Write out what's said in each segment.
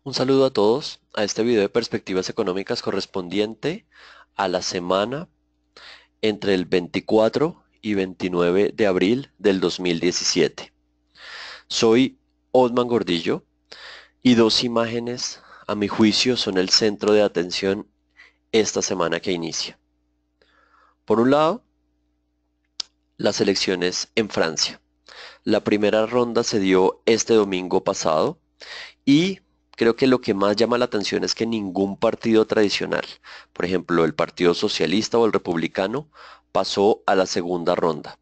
Un saludo a todos a este video de perspectivas económicas correspondiente a la semana entre el 24 y 29 de abril del 2017. Soy Osman Gordillo y dos imágenes, a mi juicio, son el centro de atención esta semana que inicia. Por un lado, las elecciones en Francia. La primera ronda se dio este domingo pasado y creo que lo que más llama la atención es que ningún partido tradicional, por ejemplo, el Partido Socialista o el Republicano, pasó a la segunda ronda.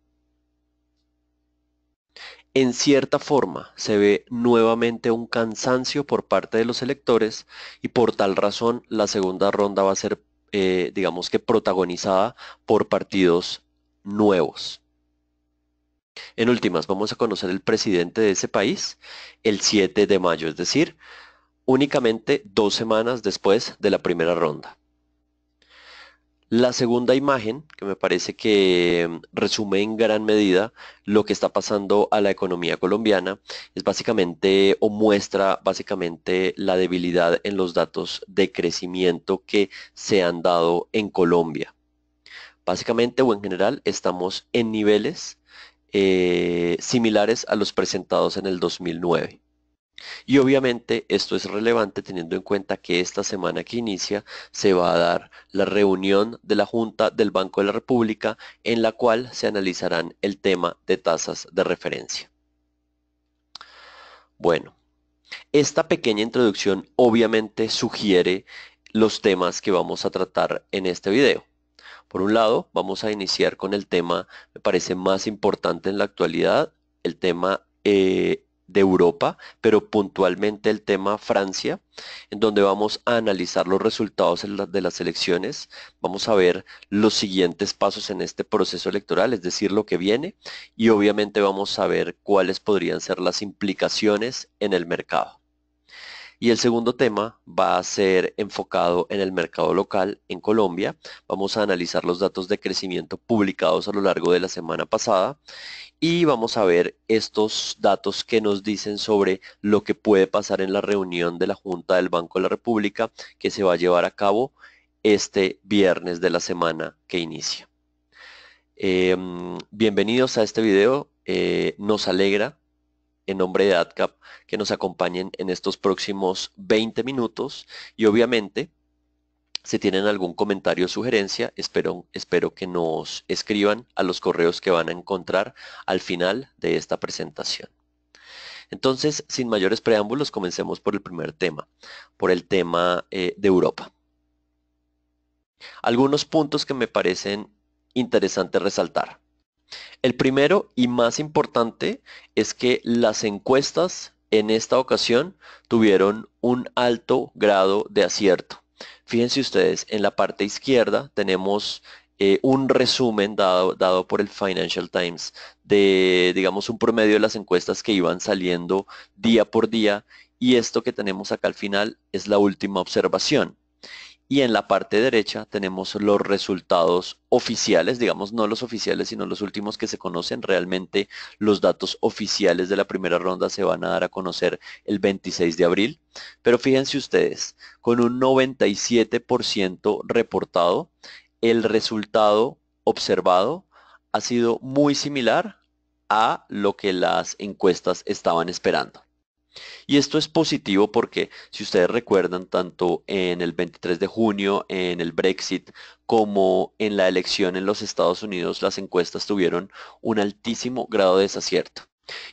En cierta forma, se ve nuevamente un cansancio por parte de los electores y por tal razón la segunda ronda va a ser, digamos que protagonizada por partidos nuevos. En últimas, vamos a conocer el presidente de ese país el 7 de mayo, es decir, únicamente 2 semanas después de la primera ronda. La segunda imagen, que me parece que resume en gran medida lo que está pasando a la economía colombiana, es básicamente o muestra básicamente la debilidad en los datos de crecimiento que se han dado en Colombia. Básicamente o en general estamos en niveles similares a los presentados en el 2009. Y obviamente esto es relevante teniendo en cuenta que esta semana que inicia se va a dar la reunión de la Junta del Banco de la República en la cual se analizarán el tema de tasas de referencia. Bueno, esta pequeña introducción obviamente sugiere los temas que vamos a tratar en este video. Por un lado, vamos a iniciar con el tema, me parece más importante en la actualidad, el tema de Europa, pero puntualmente el tema Francia, en donde vamos a analizar los resultados de las elecciones. Vamos a ver los siguientes pasos en este proceso electoral, es decir, lo que viene, y obviamente vamos a ver cuáles podrían ser las implicaciones en el mercado. Y el segundo tema va a ser enfocado en el mercado local en Colombia. Vamos a analizar los datos de crecimiento publicados a lo largo de la semana pasada y vamos a ver estos datos que nos dicen sobre lo que puede pasar en la reunión de la Junta del Banco de la República que se va a llevar a cabo este viernes de la semana que inicia. Bienvenidos a este video. Nos alegra en nombre de AdCap que nos acompañen en estos próximos 20 minutos y obviamente si tienen algún comentario o sugerencia, espero que nos escriban a los correos que van a encontrar al final de esta presentación. Entonces, sin mayores preámbulos, comencemos por el primer tema, por el tema de Europa. Algunos puntos que me parecen interesantes resaltar. El primero y más importante es que las encuestas en esta ocasión tuvieron un alto grado de acierto. Fíjense ustedes, en la parte izquierda tenemos un resumen dado por el Financial Times de, digamos, un promedio de las encuestas que iban saliendo día por día y esto que tenemos acá al final es la última observación. Y en la parte derecha tenemos los resultados oficiales, digamos no los oficiales, sino los últimos que se conocen. Realmente los datos oficiales de la primera ronda se van a dar a conocer el 26 de abril. Pero fíjense ustedes, con un 97% reportado, el resultado observado ha sido muy similar a lo que las encuestas estaban esperando. Y esto es positivo porque, si ustedes recuerdan, tanto en el 23 de junio, en el Brexit, como en la elección en los Estados Unidos, las encuestas tuvieron un altísimo grado de desacierto.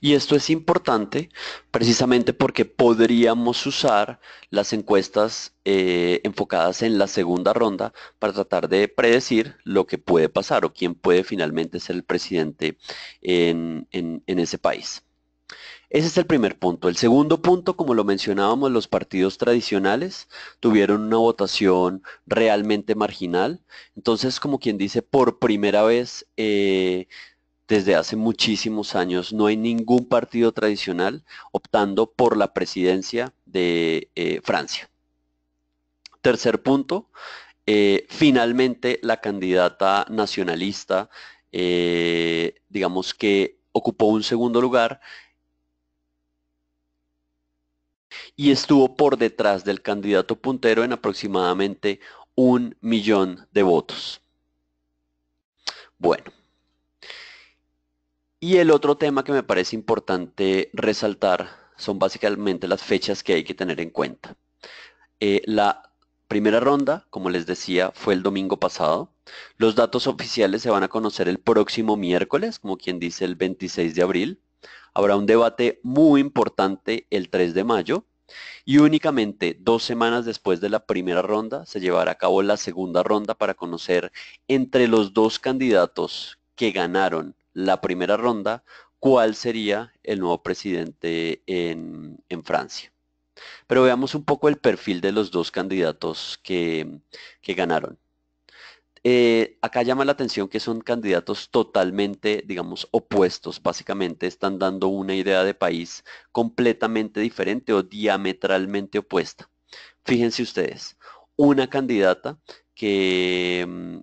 Y esto es importante precisamente porque podríamos usar las encuestas enfocadas en la segunda ronda para tratar de predecir lo que puede pasar o quién puede finalmente ser el presidente en ese país. Ese es el primer punto. El segundo punto, como lo mencionábamos, los partidos tradicionales tuvieron una votación realmente marginal. Entonces, como quien dice, por primera vez desde hace muchísimos años no hay ningún partido tradicional optando por la presidencia de Francia. Tercer punto, finalmente la candidata nacionalista, digamos que ocupó un segundo lugar y estuvo por detrás del candidato puntero en aproximadamente 1 millón de votos. Bueno, y el otro tema que me parece importante resaltar son básicamente las fechas que hay que tener en cuenta. La primera ronda, como les decía, fue el domingo pasado. Los datos oficiales se van a conocer el próximo miércoles, como quien dice el 26 de abril. Habrá un debate muy importante el 3 de mayo y únicamente 2 semanas después de la primera ronda se llevará a cabo la segunda ronda para conocer entre los dos candidatos que ganaron la primera ronda cuál sería el nuevo presidente en Francia. Pero veamos un poco el perfil de los dos candidatos que ganaron. Acá llama la atención que son candidatos totalmente, digamos, opuestos. Básicamente están dando una idea de país completamente diferente o diametralmente opuesta. Fíjense ustedes, una candidata que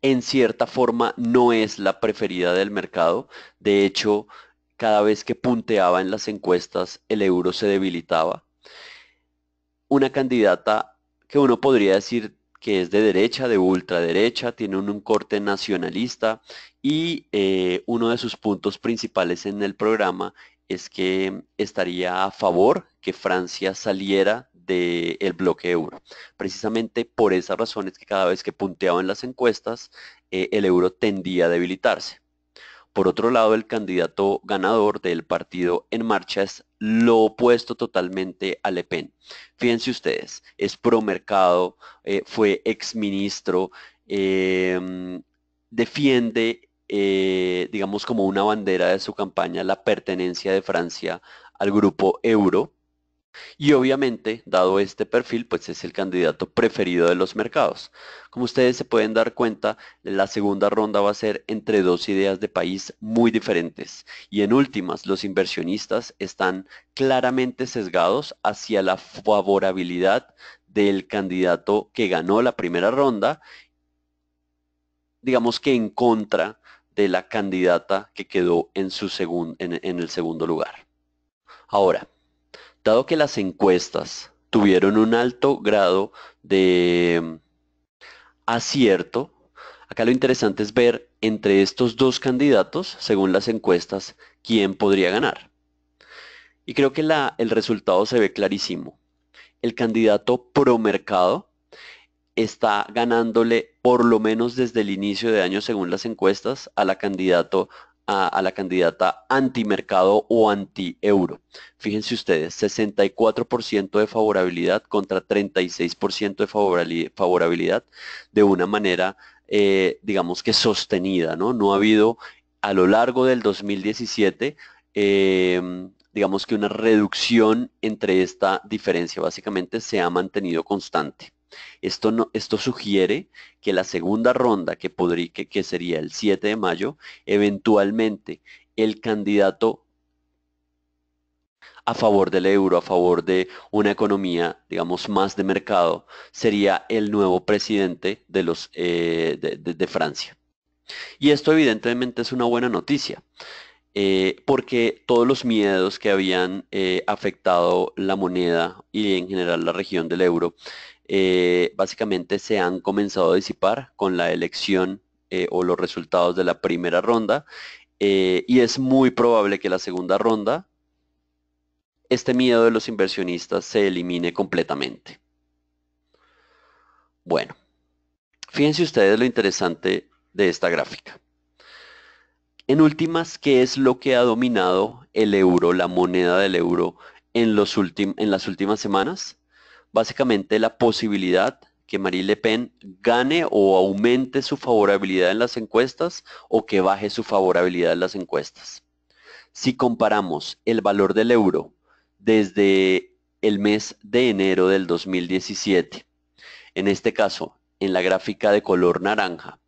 en cierta forma no es la preferida del mercado. De hecho, cada vez que punteaba en las encuestas, el euro se debilitaba. Una candidata que uno podría decir que es de derecha, de ultraderecha, tiene un corte nacionalista y uno de sus puntos principales en el programa es que estaría a favor que Francia saliera del bloque euro. Precisamente por esas razones que cada vez que punteaba en las encuestas, el euro tendía a debilitarse. Por otro lado, el candidato ganador del partido En Marcha es lo opuesto totalmente a Le Pen. Fíjense ustedes, es pro mercado, fue exministro, defiende, digamos como una bandera de su campaña, la pertenencia de Francia al grupo euro y obviamente, dado este perfil, pues es el candidato preferido de los mercados. Como ustedes se pueden dar cuenta, la segunda ronda va a ser entre dos ideas de país muy diferentes. Y en últimas, los inversionistas están claramente sesgados hacia la favorabilidad del candidato que ganó la primera ronda, digamos que en contra de la candidata que quedó en el segundo lugar. Ahora, dado que las encuestas tuvieron un alto grado de acierto, acá lo interesante es ver entre estos dos candidatos, según las encuestas, quién podría ganar. Y creo que el resultado se ve clarísimo. El candidato pro mercado está ganándole por lo menos desde el inicio de año, según las encuestas, a la candidata antimercado o anti-euro. Fíjense ustedes, 64% de favorabilidad contra 36% de favorabilidad de una manera, digamos que sostenida, ¿no? No ha habido a lo largo del 2017 digamos que una reducción entre esta diferencia, básicamente se ha mantenido constante. Esto, no, esto sugiere que la segunda ronda, que sería el 7 de mayo, eventualmente el candidato a favor del euro, a favor de una economía, digamos, más de mercado, sería el nuevo presidente de Francia. Y esto evidentemente es una buena noticia, porque todos los miedos que habían afectado la moneda y en general la región del euro, básicamente se han comenzado a disipar con la elección o los resultados de la primera ronda, y es muy probable que la segunda ronda, este miedo de los inversionistas se elimine completamente. Bueno, fíjense ustedes lo interesante de esta gráfica. En últimas, ¿qué es lo que ha dominado el euro, la moneda del euro, en las últimas semanas? Básicamente la posibilidad que Marine Le Pen gane o aumente su favorabilidad en las encuestas o que baje su favorabilidad en las encuestas. Si comparamos el valor del euro desde el mes de enero del 2017, en este caso en la gráfica de color naranja,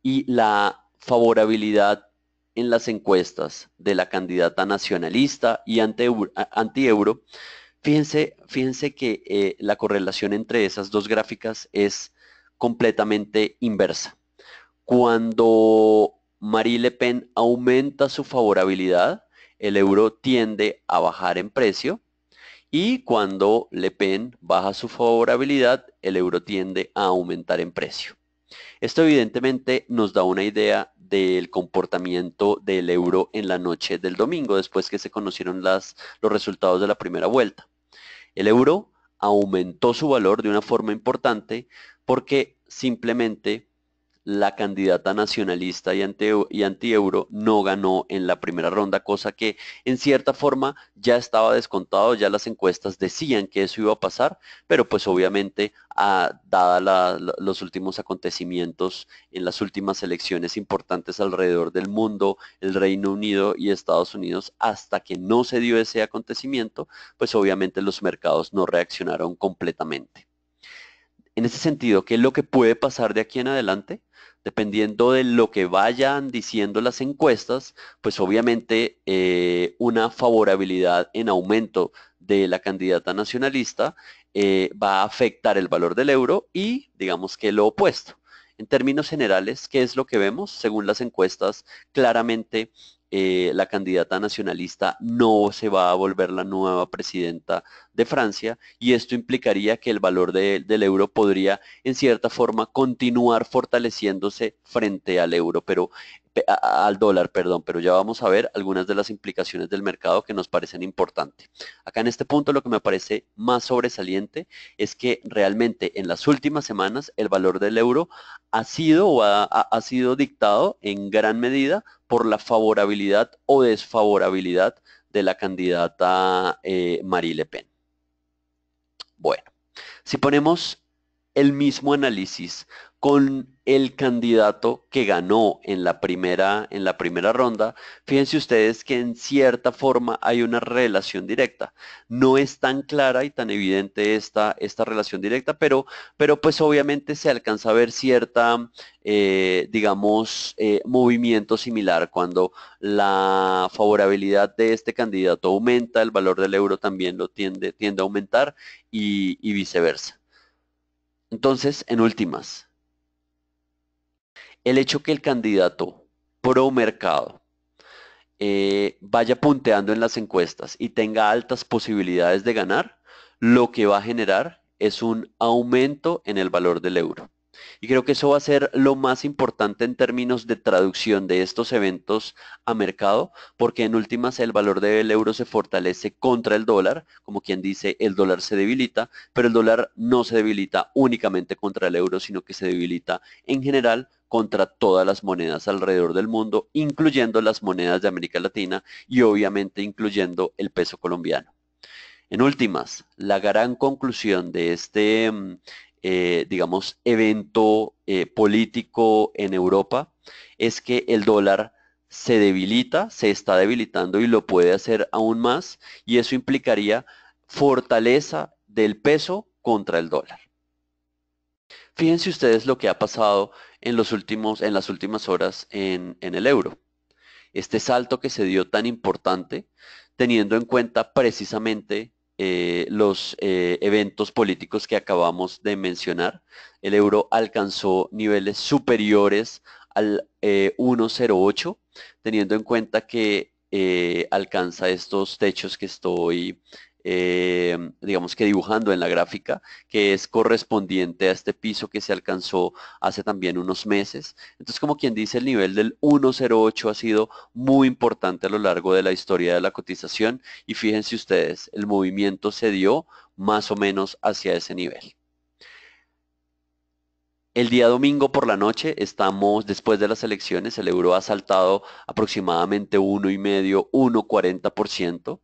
y la favorabilidad en las encuestas de la candidata nacionalista y anti-euro, fíjense que la correlación entre esas dos gráficas es completamente inversa. Cuando Marie Le Pen aumenta su favorabilidad, el euro tiende a bajar en precio y cuando Le Pen baja su favorabilidad, el euro tiende a aumentar en precio. Esto evidentemente nos da una idea del comportamiento del euro en la noche del domingo, después que se conocieron los resultados de la primera vuelta. El euro aumentó su valor de una forma importante porque simplemente la candidata nacionalista y anti-euro no ganó en la primera ronda, cosa que en cierta forma ya estaba descontado, ya las encuestas decían que eso iba a pasar, pero pues obviamente, dada los últimos acontecimientos en las últimas elecciones importantes alrededor del mundo, el Reino Unido y Estados Unidos, hasta que no se dio ese acontecimiento, pues obviamente los mercados no reaccionaron completamente. En ese sentido, ¿qué es lo que puede pasar de aquí en adelante? Dependiendo de lo que vayan diciendo las encuestas, pues obviamente una favorabilidad en aumento de la candidata nacionalista va a afectar el valor del euro y digamos que lo opuesto. En términos generales, ¿qué es lo que vemos? Según las encuestas, claramente la candidata nacionalista no se va a volver la nueva presidenta de Francia y esto implicaría que el valor del euro podría en cierta forma continuar fortaleciéndose frente al euro, pero al dólar, perdón, pero ya vamos a ver algunas de las implicaciones del mercado que nos parecen importantes. Acá en este punto lo que me parece más sobresaliente es que realmente en las últimas semanas el valor del euro ha sido o ha sido dictado en gran medida por la favorabilidad o desfavorabilidad de la candidata Marie Le Pen. Bueno, si ponemos el mismo análisis con el candidato que ganó en la primera ronda, fíjense ustedes que en cierta forma hay una relación directa. No es tan clara y tan evidente esta relación directa, pero pues obviamente se alcanza a ver cierta, digamos, movimiento similar. Cuando la favorabilidad de este candidato aumenta, el valor del euro también tiende a aumentar y viceversa. Entonces, en últimas, el hecho que el candidato pro mercado vaya punteando en las encuestas y tenga altas posibilidades de ganar, lo que va a generar es un aumento en el valor del euro. Y creo que eso va a ser lo más importante en términos de traducción de estos eventos a mercado, porque en últimas el valor del euro se fortalece contra el dólar, como quien dice, el dólar se debilita, pero el dólar no se debilita únicamente contra el euro, sino que se debilita en general contra todas las monedas alrededor del mundo, incluyendo las monedas de América Latina y obviamente incluyendo el peso colombiano. En últimas, la gran conclusión de este, digamos, evento político en Europa es que el dólar se debilita, se está debilitando y lo puede hacer aún más, y eso implicaría fortaleza del peso contra el dólar. Fíjense ustedes lo que ha pasado en las últimas horas en el euro. Este salto que se dio tan importante, teniendo en cuenta precisamente los eventos políticos que acabamos de mencionar. El euro alcanzó niveles superiores al 1,08, teniendo en cuenta que alcanza estos techos que estoy, digamos que dibujando en la gráfica, que es correspondiente a este piso que se alcanzó hace también unos meses. Entonces, como quien dice, el nivel del 1,08 ha sido muy importante a lo largo de la historia de la cotización y fíjense ustedes, el movimiento se dio más o menos hacia ese nivel. El día domingo por la noche estamos después de las elecciones, el euro ha saltado aproximadamente 1,5, 1,40%.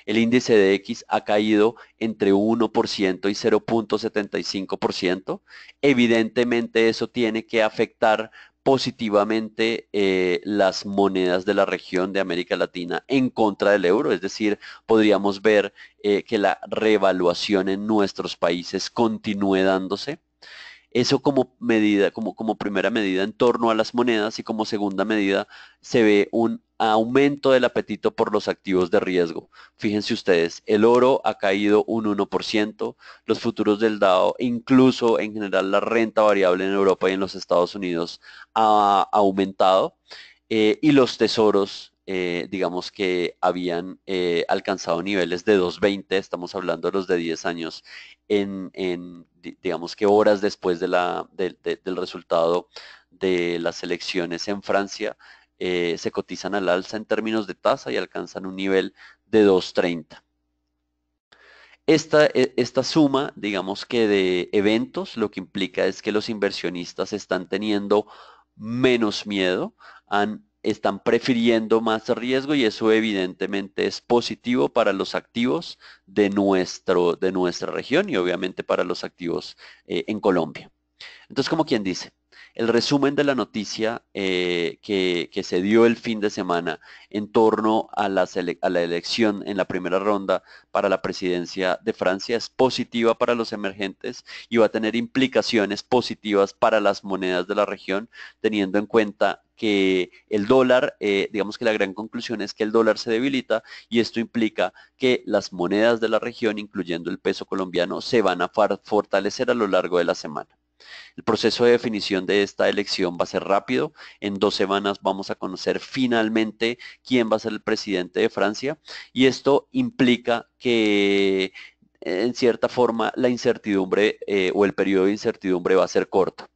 El índice de X ha caído entre 1% y 0,75%. Evidentemente eso tiene que afectar positivamente las monedas de la región de América Latina en contra del euro, es decir, podríamos ver que la revaluación en nuestros países continúe dándose. Eso como medida, como primera medida en torno a las monedas y como segunda medida se ve un aumento del apetito por los activos de riesgo. Fíjense ustedes, el oro ha caído un 1%, los futuros del Dow, incluso en general la renta variable en Europa y en los Estados Unidos ha aumentado y los tesoros digamos que habían alcanzado niveles de 2.20, estamos hablando de los de 10 años, digamos que horas después del resultado de las elecciones en Francia, se cotizan al alza en términos de tasa y alcanzan un nivel de 2.30. Esta suma, digamos que de eventos, lo que implica es que los inversionistas están teniendo menos miedo, están prefiriendo más riesgo y eso evidentemente es positivo para los activos de nuestra región y obviamente para los activos en Colombia. Entonces, como quien dice, el resumen de la noticia que se dio el fin de semana en torno a la elección en la primera ronda para la presidencia de Francia es positiva para los emergentes y va a tener implicaciones positivas para las monedas de la región, teniendo en cuenta que el dólar, digamos que la gran conclusión es que el dólar se debilita y esto implica que las monedas de la región, incluyendo el peso colombiano, se van a fortalecer a lo largo de la semana. El proceso de definición de esta elección va a ser rápido. En 2 semanas vamos a conocer finalmente quién va a ser el presidente de Francia y esto implica que en cierta forma la incertidumbre o el periodo de incertidumbre va a ser corto.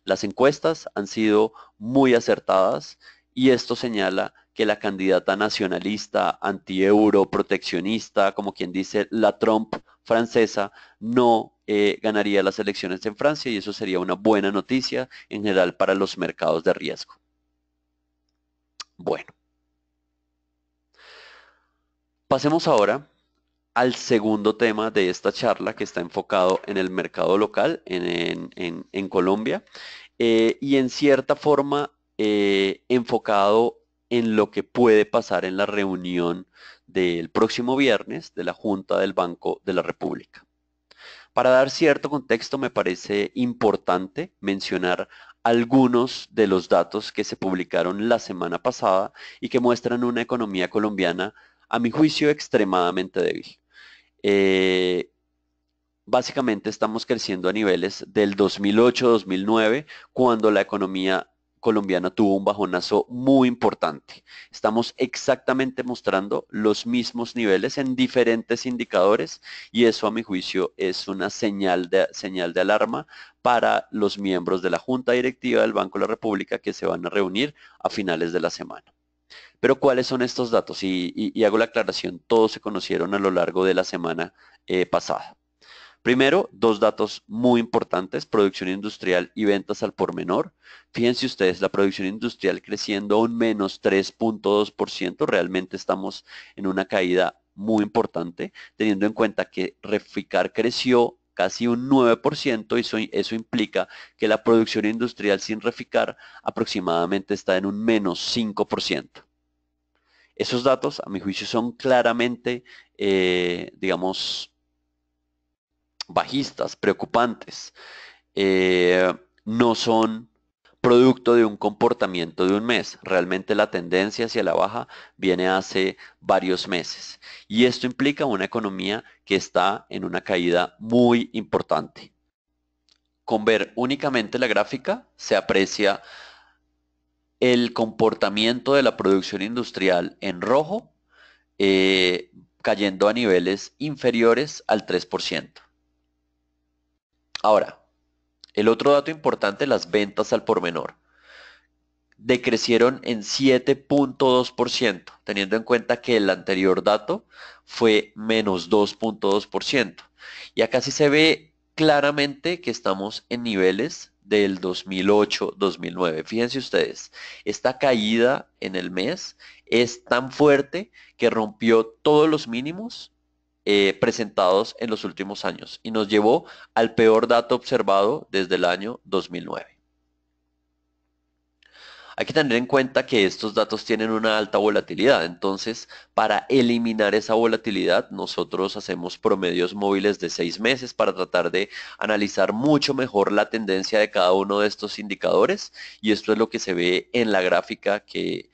Las encuestas han sido muy acertadas y esto señala que la candidata nacionalista, anti-euro, proteccionista, como quien dice, la Trump francesa, no ganaría las elecciones en Francia y eso sería una buena noticia en general para los mercados de riesgo. Bueno, pasemos ahora al segundo tema de esta charla que está enfocado en el mercado local en Colombia y en cierta forma enfocado en lo que puede pasar en la reunión del próximo viernes de la Junta del Banco de la República. Para dar cierto contexto, me parece importante mencionar algunos de los datos que se publicaron la semana pasada y que muestran una economía colombiana, a mi juicio, extremadamente débil. Eh, Básicamente estamos creciendo a niveles del 2008-2009, cuando la economía colombiana tuvo un bajonazo muy importante. Estamos exactamente mostrando los mismos niveles en diferentes indicadores y eso a mi juicio es una señal de alarma para los miembros de la Junta Directiva del Banco de la República que se van a reunir a finales de la semana. Pero ¿cuáles son estos datos? Y hago la aclaración, todos se conocieron a lo largo de la semana pasada. Primero, dos datos muy importantes, producción industrial y ventas al por menor. Fíjense ustedes, la producción industrial creciendo a un menos 3.2%, realmente estamos en una caída muy importante, teniendo en cuenta que Reficar creció casi un 9% y eso implica que la producción industrial sin Reficar aproximadamente está en un menos 5%. Esos datos, a mi juicio, son claramente, digamos, bajistas, preocupantes, no son producto de un comportamiento de un mes. Realmente la tendencia hacia la baja viene hace varios meses. Y esto implica una economía que está en una caída muy importante. Con ver únicamente la gráfica se aprecia el comportamiento de la producción industrial en rojo, cayendo a niveles inferiores al 3%. Ahora, el otro dato importante, las ventas al por menor, decrecieron en 7.2%, teniendo en cuenta que el anterior dato fue menos 2.2%. Y acá sí se ve claramente que estamos en niveles del 2008-2009. Fíjense ustedes, esta caída en el mes es tan fuerte que rompió todos los mínimos presentados en los últimos años y nos llevó al peor dato observado desde el año 2009. Hay que tener en cuenta que estos datos tienen una alta volatilidad, entonces para eliminar esa volatilidad nosotros hacemos promedios móviles de 6 meses para tratar de analizar mucho mejor la tendencia de cada uno de estos indicadores y esto es lo que se ve en la gráfica que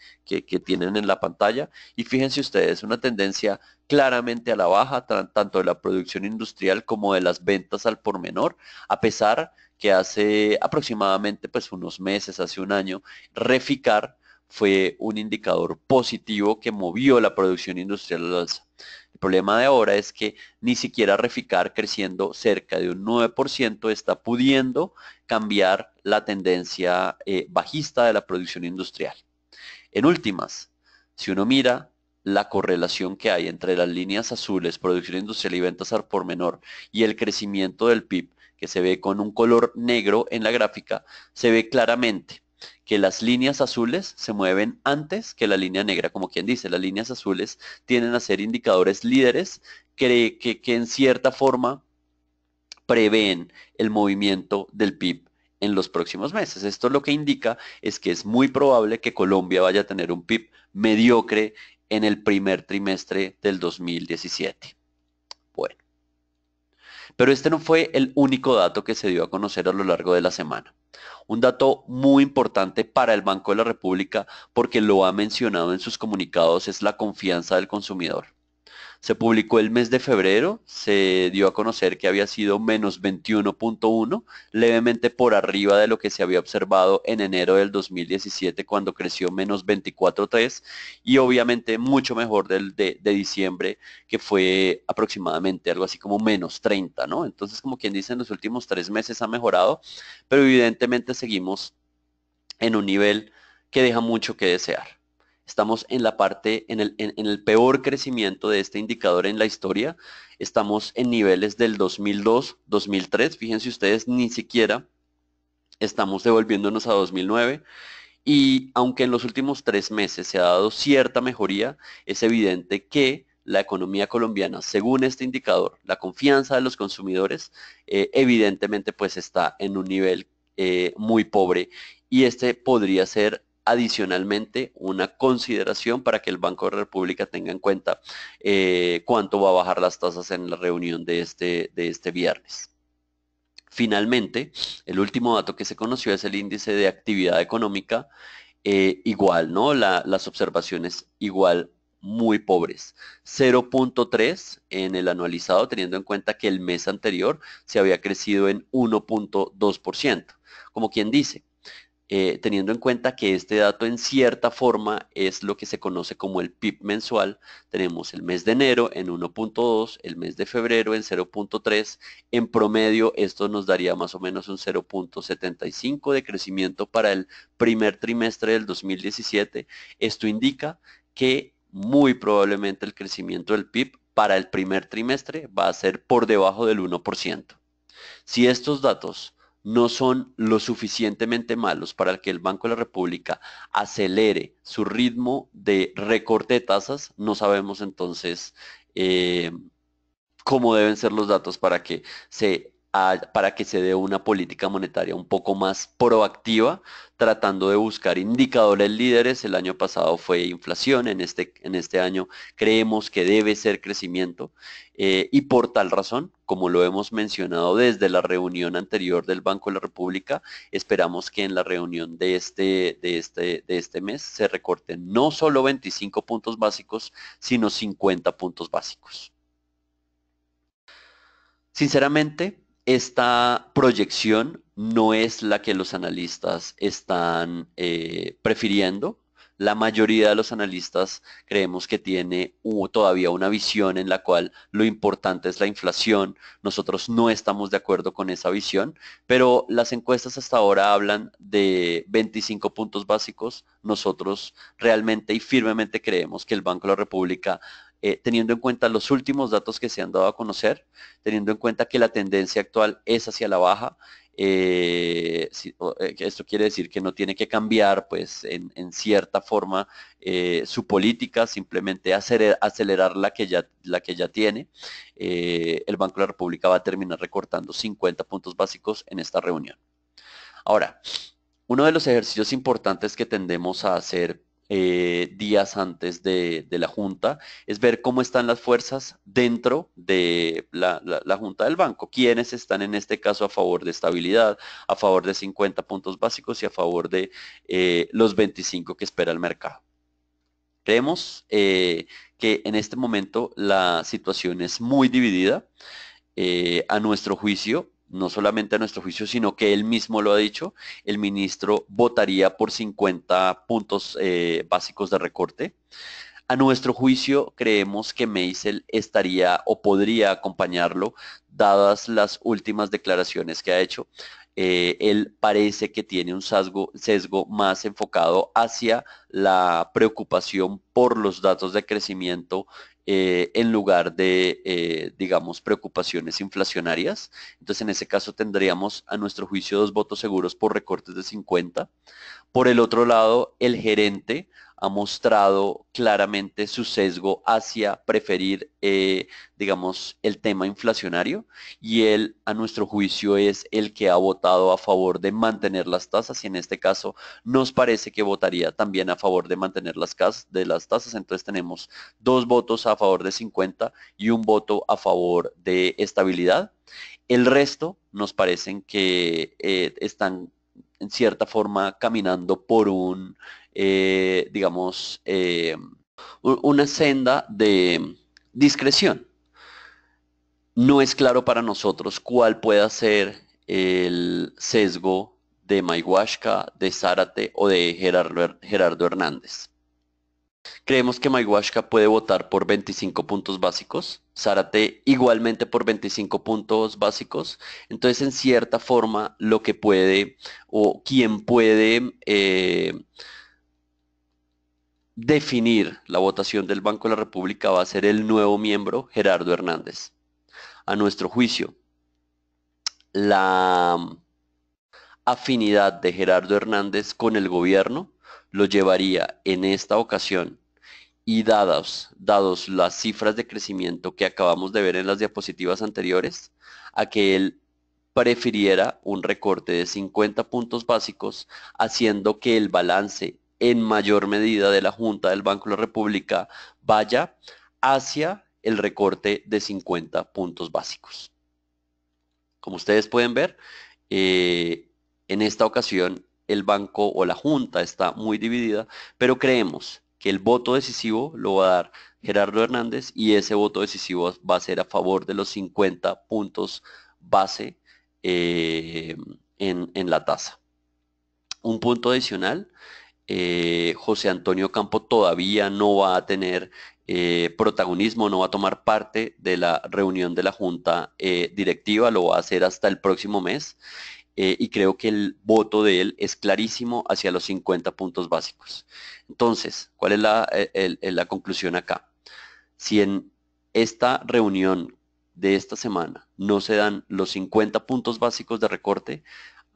tienen en la pantalla y fíjense ustedes, una tendencia claramente a la baja, tanto de la producción industrial como de las ventas al por menor, a pesar que hace aproximadamente pues unos meses, hace un año, Reficar fue un indicador positivo que movió la producción industrial al alza. El problema de ahora es que ni siquiera Reficar, creciendo cerca de un 9%, está pudiendo cambiar la tendencia bajista de la producción industrial. En últimas, si uno mira la correlación que hay entre las líneas azules, producción industrial y ventas al por menor, y el crecimiento del PIB, que se ve con un color negro en la gráfica, se ve claramente que las líneas azules se mueven antes que la línea negra. Como quien dice, las líneas azules tienden a ser indicadores líderes que en cierta forma prevén el movimiento del PIB en los próximos meses. Esto lo que indica es que es muy probable que Colombia vaya a tener un PIB mediocre en el primer trimestre del 2017. Bueno, pero este no fue el único dato que se dio a conocer a lo largo de la semana. Un dato muy importante para el Banco de la República, porque lo ha mencionado en sus comunicados, es la confianza del consumidor. Se publicó el mes de febrero, se dio a conocer que había sido menos 21.1, levemente por arriba de lo que se había observado en enero del 2017 cuando creció menos 24.3 y obviamente mucho mejor de diciembre que fue aproximadamente algo así como menos 30, ¿no? Entonces, como quien dice, en los últimos 3 meses ha mejorado, pero evidentemente seguimos en un nivel que deja mucho que desear. Estamos en la parte, en el peor crecimiento de este indicador en la historia. Estamos en niveles del 2002, 2003. Fíjense ustedes, ni siquiera estamos devolviéndonos a 2009. Y aunque en los últimos 3 meses se ha dado cierta mejoría, es evidente que la economía colombiana, según este indicador, la confianza de los consumidores, evidentemente pues está en un nivel muy pobre y este podría ser adicionalmente una consideración para que el Banco de la República tenga en cuenta cuánto va a bajar las tasas en la reunión de este viernes. Finalmente, el último dato que se conoció es el índice de actividad económica, igual, ¿no? Las observaciones igual muy pobres. 0.3 en el anualizado, teniendo en cuenta que el mes anterior se había crecido en 1.2%. Como quien dice, teniendo en cuenta que este dato en cierta forma es lo que se conoce como el PIB mensual, tenemos el mes de enero en 1.2, el mes de febrero en 0.3, en promedio esto nos daría más o menos un 0.75 de crecimiento para el primer trimestre del 2017. Esto indica que muy probablemente el crecimiento del PIB para el primer trimestre va a ser por debajo del 1%. Si estos datos no son lo suficientemente malos para que el Banco de la República acelere su ritmo de recorte de tasas, no sabemos entonces eh, cómo deben ser los datos para que se dé una política monetaria un poco más proactiva, tratando de buscar indicadores líderes. El año pasado fue inflación, en este año creemos que debe ser crecimiento y por tal razón, como lo hemos mencionado desde la reunión anterior del Banco de la República, esperamos que en la reunión de este mes se recorten no solo 25 puntos básicos, sino 50 puntos básicos. Sinceramente, esta proyección no es la que los analistas están prefiriendo. La mayoría de los analistas creemos que tiene todavía una visión en la cual lo importante es la inflación. Nosotros no estamos de acuerdo con esa visión, pero las encuestas hasta ahora hablan de 25 puntos básicos. Nosotros realmente y firmemente creemos que el Banco de la República, teniendo en cuenta los últimos datos que se han dado a conocer, teniendo en cuenta que la tendencia actual es hacia la baja, esto quiere decir que no tiene que cambiar, pues, en cierta forma su política, simplemente acelerar la que ya tiene. El Banco de la República va a terminar recortando 50 puntos básicos en esta reunión. Ahora, uno de los ejercicios importantes que tendemos a hacer días antes de la Junta es ver cómo están las fuerzas dentro de la Junta del Banco. Quiénes están en este caso a favor de estabilidad, a favor de 50 puntos básicos y a favor de los 25 que espera el mercado. Creemos que en este momento la situación es muy dividida. A nuestro juicio, no solamente a nuestro juicio, sino que él mismo lo ha dicho, el ministro votaría por 50 puntos básicos de recorte. A nuestro juicio, creemos que Meisel estaría o podría acompañarlo, dadas las últimas declaraciones que ha hecho. Él parece que tiene un sesgo más enfocado hacia la preocupación por los datos de crecimiento en lugar de, digamos, preocupaciones inflacionarias. Entonces, en ese caso tendríamos, a nuestro juicio, dos votos seguros por recortes de 50. Por el otro lado, el gerente ha mostrado claramente su sesgo hacia preferir, digamos, el tema inflacionario y él, a nuestro juicio, es el que ha votado a favor de mantener las tasas y en este caso nos parece que votaría también a favor de mantener las tasas. Entonces tenemos dos votos a favor de 50 y un voto a favor de estabilidad. El resto nos parecen que están en cierta forma caminando por digamos, una senda de discreción. No es claro para nosotros cuál pueda ser el sesgo de Maihuashka, de Zárate o de Gerardo Hernández. Creemos que Maihuashka puede votar por 25 puntos básicos, Zárate igualmente por 25 puntos básicos. Entonces, en cierta forma, lo que puede o quien puede definir la votación del Banco de la República va a ser el nuevo miembro, Gerardo Hernández. A nuestro juicio, la afinidad de Gerardo Hernández con el gobierno lo llevaría en esta ocasión y dados las cifras de crecimiento que acabamos de ver en las diapositivas anteriores, a que él prefiriera un recorte de 50 puntos básicos, haciendo que el balance en mayor medida de la Junta del Banco de la República vaya hacia el recorte de 50 puntos básicos. Como ustedes pueden ver, en esta ocasión el banco o la Junta está muy dividida, pero creemos que el voto decisivo lo va a dar Gerardo Hernández y ese voto decisivo va a ser a favor de los 50 puntos base en la tasa. Un punto adicional, José Antonio Campo todavía no va a tener protagonismo, no va a tomar parte de la reunión de la Junta Directiva, lo va a hacer hasta el próximo mes. Y creo que el voto de él es clarísimo hacia los 50 puntos básicos. Entonces, ¿cuál es la conclusión acá? Si en esta reunión de esta semana no se dan los 50 puntos básicos de recorte,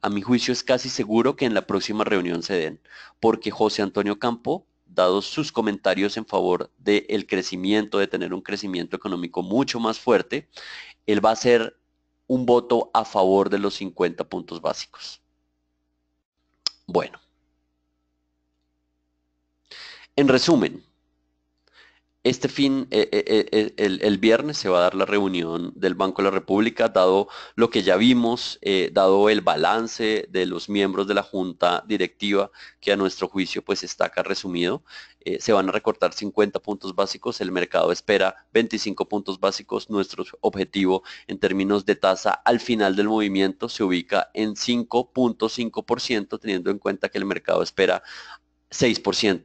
a mi juicio es casi seguro que en la próxima reunión se den, porque José Antonio Campo, dados sus comentarios en favor del crecimiento, de tener un crecimiento económico mucho más fuerte, él va a ser un voto a favor de los 50 puntos básicos. Bueno, en resumen, el viernes se va a dar la reunión del Banco de la República, dado lo que ya vimos, dado el balance de los miembros de la Junta Directiva, que a nuestro juicio pues está acá resumido. Se van a recortar 50 puntos básicos, el mercado espera 25 puntos básicos, nuestro objetivo en términos de tasa al final del movimiento se ubica en 5.5%, teniendo en cuenta que el mercado espera 6%.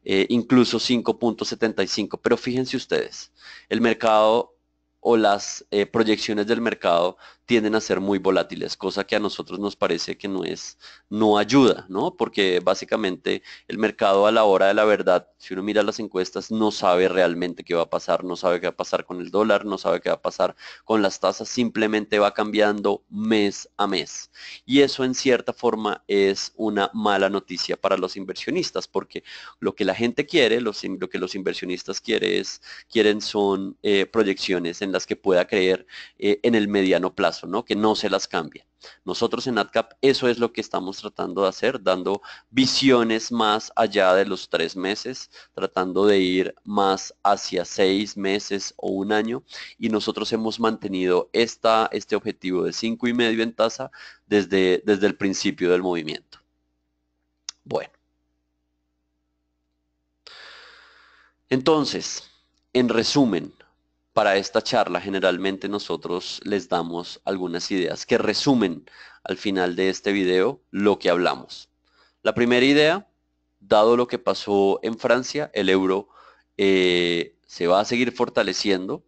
Incluso 5.75. Pero fíjense ustedes, el mercado o las proyecciones del mercado tienden a ser muy volátiles, cosa que a nosotros nos parece que no ayuda, ¿no? Porque básicamente el mercado a la hora de la verdad, si uno mira las encuestas, no sabe realmente qué va a pasar, no sabe qué va a pasar con el dólar, no sabe qué va a pasar con las tasas, simplemente va cambiando mes a mes. Y eso en cierta forma es una mala noticia para los inversionistas, porque lo que la gente quiere, lo que los inversionistas quieren son proyecciones en las que pueda creer en el mediano plazo, ¿no? Que no se las cambie. Nosotros en AdCap eso es lo que estamos tratando de hacer, dando visiones más allá de los 3 meses, tratando de ir más hacia 6 meses o un año, y nosotros hemos mantenido este objetivo de 5,5 en tasa desde el principio del movimiento. Bueno. Entonces, en resumen, Para esta charla generalmente nosotros les damos algunas ideas que resumen al final de este video lo que hablamos. La primera idea, dado lo que pasó en Francia, el euro se va a seguir fortaleciendo,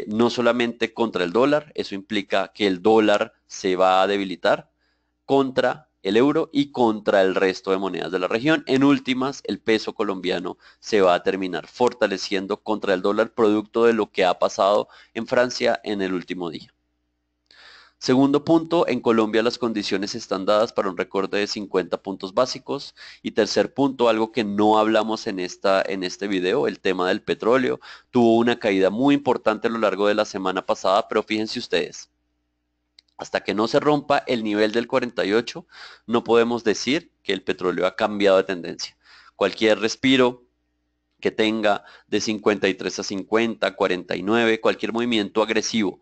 no solamente contra el dólar, eso implica que el dólar se va a debilitar contra el euro y contra el resto de monedas de la región. En últimas, el peso colombiano se va a terminar fortaleciendo contra el dólar producto de lo que ha pasado en Francia en el último día. Segundo punto, en Colombia las condiciones están dadas para un recorte de 50 puntos básicos. Y tercer punto, algo que no hablamos en este video, el tema del petróleo. Tuvo una caída muy importante a lo largo de la semana pasada, pero fíjense ustedes, hasta que no se rompa el nivel del 48, no podemos decir que el petróleo ha cambiado de tendencia. Cualquier respiro que tenga de 53 a 50, 49, cualquier movimiento agresivo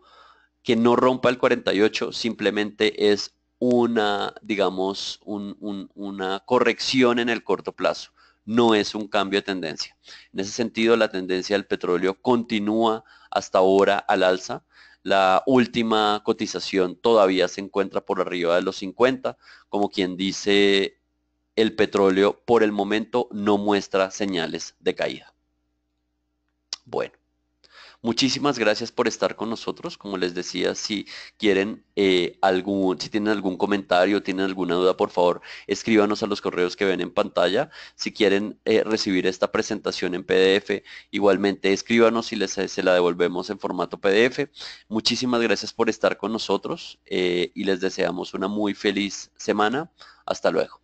que no rompa el 48 simplemente es una, digamos, una corrección en el corto plazo. No es un cambio de tendencia. En ese sentido, la tendencia del petróleo continúa hasta ahora al alza. La última cotización todavía se encuentra por arriba de los 50, como quien dice, el petróleo por el momento no muestra señales de caída. Bueno. Muchísimas gracias por estar con nosotros. Como les decía, si quieren si tienen algún comentario, tienen alguna duda, por favor, escríbanos a los correos que ven en pantalla. Si quieren recibir esta presentación en PDF, igualmente escríbanos y se la devolvemos en formato PDF. Muchísimas gracias por estar con nosotros y les deseamos una muy feliz semana. Hasta luego.